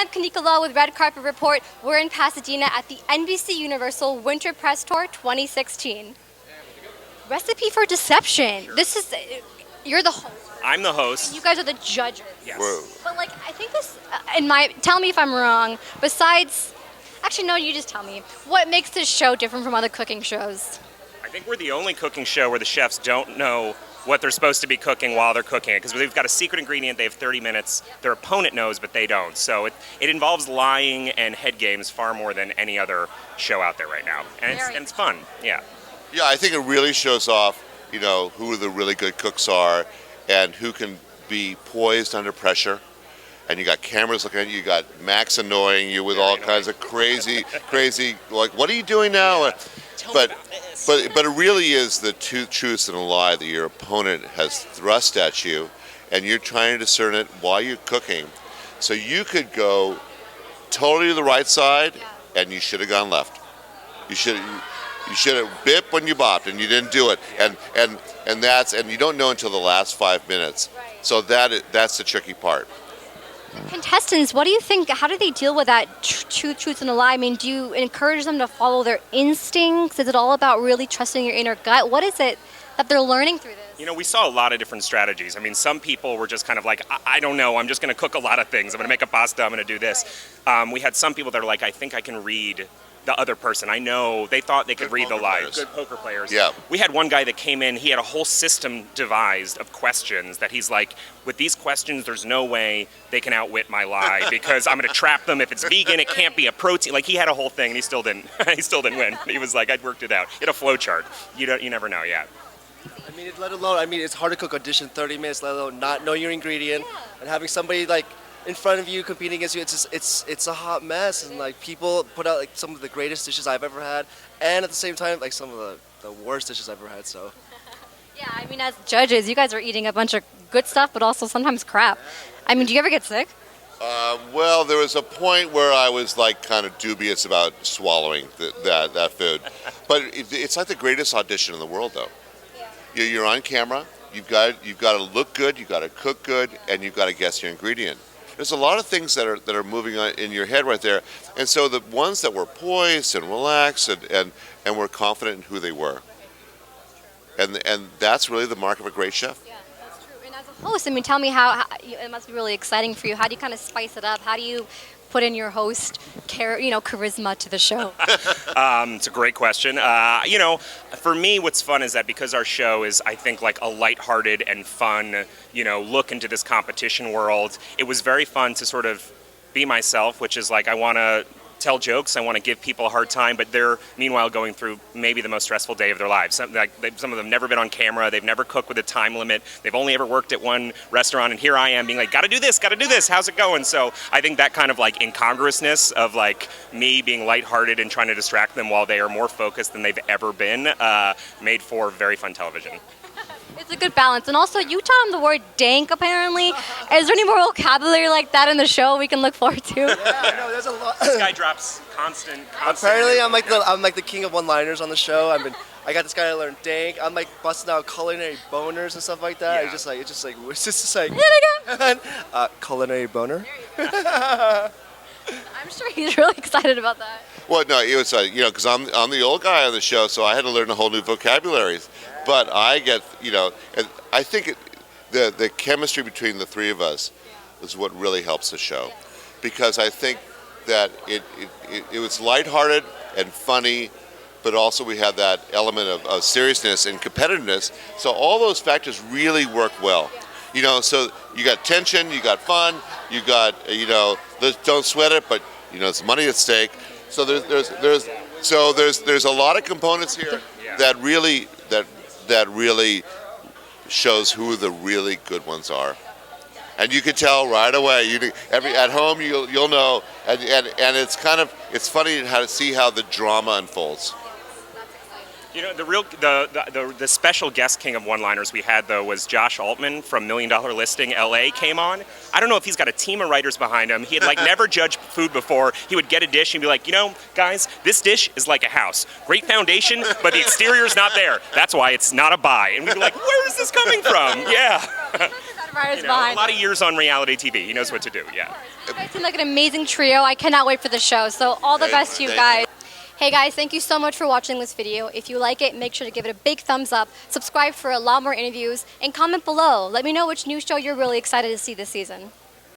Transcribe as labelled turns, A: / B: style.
A: I'm Kanika with Red Carpet Report. We're in Pasadena at the NBCUniversal Winter Press Tour 2016. Recipe for Deception. You're the host.
B: I'm the host.
A: And you guys are the judges.
B: Yes.
C: Whoa.
A: But I think this, tell me if I'm wrong, actually no, you just tell me. What makes this show different from other cooking shows?
B: I think we're the only cooking show where the chefs don't know what they're supposed to be cooking while they're cooking it, because they've got a secret ingredient. They have 30 minutes. Their opponent knows, but they don't. So it involves lying and head games far more than any other show out there right now, and it's fun. Yeah.
C: Yeah, I think it really shows off, who the really good cooks are and who can be poised under pressure. And you got cameras looking at you. You got Max annoying you with all kinds of crazy, like, what are you doing now? But it really is the two truths and a lie that your opponent has thrust at you, and you're trying to discern it while you're cooking. So you could go totally to the right side, and you should have gone left. You should have bip when you bopped, and you didn't do it. And you don't know until the last 5 minutes. So that's the tricky part.
A: Contestants, what do you think? How do they deal with that truth and a lie? I mean, do you encourage them to follow their instincts? Is it all about really trusting your inner gut? What is it that they're learning through this?
B: We saw a lot of different strategies. I mean, some people were just kind of like, I don't know, I'm just going to cook a lot of things. I'm going to make a pasta, I'm going to do this. We had some people that are like, I think I can read the other person. I know they thought they could read the lies. Good poker players.
C: Yeah.
B: We had one guy that came in, he had a whole system devised of questions that he's like, with these questions, there's no way they can outwit my lie because I'm going to trap them. If it's vegan, it can't be a protein. Like, he had a whole thing and he still didn't win. He was like, I'd worked it out. He had a flow chart. You never know, yeah.
D: It's hard to cook a dish in 30 minutes, let alone not know your ingredient, and having somebody in front of you competing against you. It's a hot mess, and people put out some of the greatest dishes I've ever had, and at the same time some of the worst dishes I've ever had. So
A: yeah, I mean, as judges, you guys are eating a bunch of good stuff, but also sometimes crap. I mean, do you ever get sick?
C: Well, there was a point where I was kind of dubious about swallowing that food, but it's like the greatest audition in the world, though. You're on camera. You've got to look good. You've got to cook good, and you've got to guess your ingredient. There's a lot of things that are moving on in your head right there, and so the ones that were poised and relaxed and were confident in who they were, and that's really the mark of a great chef.
A: Yeah, that's true. And as a host, I mean, tell me how it must be really exciting for you. How do you kind of spice it up? How do you put in your host charisma to the show?
B: It's a great question. For me, what's fun is that because our show is, I think, like a lighthearted and fun, look into this competition world, it was very fun to sort of be myself, which is I want to tell jokes, I want to give people a hard time, but they're meanwhile going through maybe the most stressful day of their lives. Some of them never been on camera, they've never cooked with a time limit, they've only ever worked at one restaurant, and here I am being like, gotta do this, how's it going? So I think that kind of incongruousness of me being lighthearted and trying to distract them while they are more focused than they've ever been, made for very fun television.
A: It's a good balance. And also, you taught him the word dank, apparently. Is there any more vocabulary like that in the show we can look forward to?
D: Yeah, I know, there's a lot.
B: This guy drops constant.
D: Apparently, I'm like the king of one-liners on the show. I got this guy to learn dank. I'm busting out culinary boners and stuff like that.
B: Yeah.
D: Culinary boner.
A: I'm sure he's really excited about that.
C: Well, no, it was because I'm the old guy on the show, so I had to learn a whole new vocabulary. But I get and I think the chemistry between the three of us is what really helps the show, because I think that it was lighthearted and funny, but also we had that element of seriousness and competitiveness. So all those factors really work well. So you got tension, you got fun, you got don't sweat it, but it's money at stake. So there's a lot of components here that really shows who the really good ones are, and you can tell right away. At home you'll know, and it's funny to see how the drama unfolds.
B: The special guest king of one-liners we had, though, was Josh Altman from $1 Million Listing LA came on. I don't know if he's got a team of writers behind him. He had never judged food before. He would get a dish and be like, guys, this dish is like a house. Great foundation, but the exterior's not there. That's why it's not a buy. And we'd be like, where is this coming from? Yeah.
A: Right,
B: A lot of years on reality TV. He knows what to do. Yeah.
A: You guys seem like an amazing trio. I cannot wait for the show. So all the best to you guys. Hey guys, thank you so much for watching this video. If you like it, make sure to give it a big thumbs up, subscribe for a lot more interviews, and comment below. Let me know which new show you're really excited to see this season.